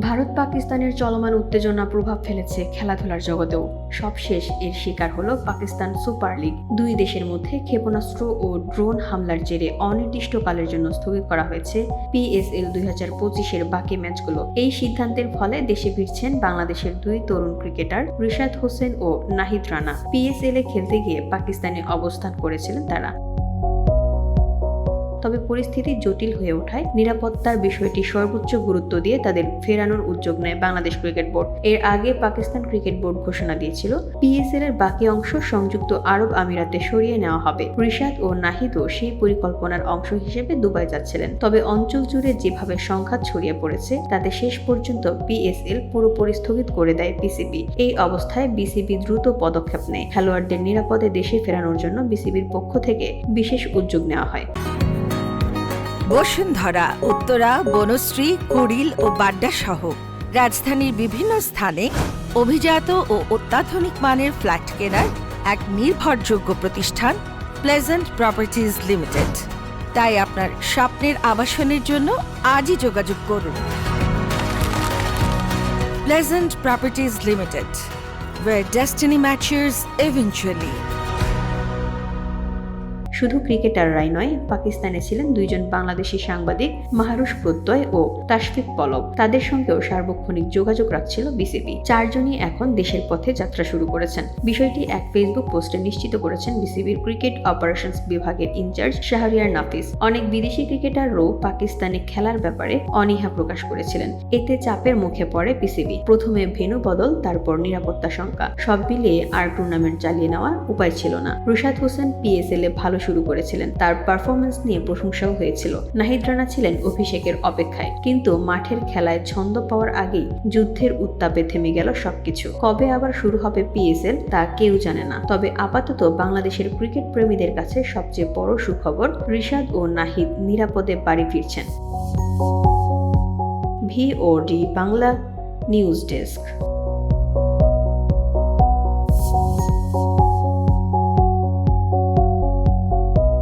ভারত পাকিস্তানের চলমান উত্তেজনা প্রভাব ফেলেছে খেলাধুলার জগতেও। সবশেষ এর শিকার হলো পাকিস্তান সুপার লিগ। দুই দেশের মধ্যে ক্ষেপণাস্ত্র ও ড্রোন হামলার জেরে অনির্দিষ্টকালের জন্য স্থগিত করা হয়েছে PSL 2025-এর বাকি ম্যাচগুলো। এই সিদ্ধান্তের ফলে দেশে ফিরছেন বাংলাদেশের দুই তরুণ ক্রিকেটার রিশাদ হোসেন ও নাহিদ রানা। PSL-এ খেলতে গিয়ে পাকিস্তানে অবস্থান করেছিলেন তারা। তবে পরিস্থিতি জটিল হয়ে ওঠায় নিরাপত্তার বিষয়টি সর্বোচ্চ গুরুত্ব দিয়ে তাদের ফেরানোর উদ্যোগ নেয় বাংলাদেশ ক্রিকেট বোর্ড। এর আগে পাকিস্তান ক্রিকেট বোর্ড ঘোষণা দিয়েছিল PSL এর বাকি অংশ সংযুক্ত আরব আমিরাতে সরিয়ে নেওয়া হবে। রিশাদ ও নাহিদও সেই পরিকল্পনার অংশ হিসেবে দুবাই যাচ্ছিলেন। তবে অঞ্চল জুড়ে যেভাবে সংঘাত ছড়িয়ে পড়েছে তাতে শেষ পর্যন্ত PSL পুরোপুরি স্থগিত করে দেয় BCB। এই অবস্থায় BCB দ্রুত পদক্ষেপ নেয়। খেলোয়াড়দের নিরাপদে দেশে ফেরানোর জন্য BCBর পক্ষ থেকে বিশেষ উদ্যোগ নেওয়া হয়। বসুন্ধরা, উত্তরা, বনশ্রী, কুড়িল ও বাড্ডা সহ রাজধানীর বিভিন্ন স্থানে অভিজাত ও অত্যাধুনিক মানের ফ্ল্যাট কেনার এক নির্ভরযোগ্য প্রতিষ্ঠান প্লেজেন্ট প্রপার্টিজ লিমিটেড। তাই আপনার স্বপ্নের আবাসনের জন্য আজই যোগাযোগ করুন। Pleasant properties limited, where destiny matches eventually. শুধু ক্রিকেটাররাই নয়, পাকিস্তানে ছিলেন দুইজন বাংলাদেশি সাংবাদিক মাহরুষ প্রত্যয় ও তাশফিক পলক। তাদের সঙ্গেও সার্বক্ষণিক যোগাযোগ রাখছিল BCB। চারজনই এখন দেশের পথে যাত্রা শুরু করেছেন। বিষয়টি এক ফেসবুক পোস্টে নিশ্চিত করেছেন BCBর ক্রিকেট অপারেশনস বিভাগের ইনচার্জ শাহরিয়ার নাফিস। অনেক বিদেশি ক্রিকেটারও পাকিস্তানে খেলার ব্যাপারে অনীহা প্রকাশ করেছিলেন। এতে চাপের মুখে পড়ে BCB। প্রথমে ভেন্যু বদল, তারপর নিরাপত্তা শঙ্কা, সব মিলিয়ে আর টুর্নামেন্ট চালিয়ে নেওয়ার উপায় ছিল না। রিশাদ হোসেন PSL-এ ভালো শুরু করেছিলেন, তার পারফরমেন্স নিয়ে প্রশংসাও হয়েছিল। নাহিদ রানা ছিলেন অভিষেকের অপেক্ষায়, কিন্তু মাঠের খেলায় ছন্দ পাওয়ার আগেই যুদ্ধের উত্তাপে থেমে গেল সবকিছু। কবে আবার শুরু হবে PSL তা কেউ জানে না। তবে আপাতত বাংলাদেশের ক্রিকেট প্রেমীদের কাছে সবচেয়ে বড় সুখবর, রিশাদ ও নাহিদ নিরাপদে বাড়ি ফিরছেন। VOD Bangla news desk.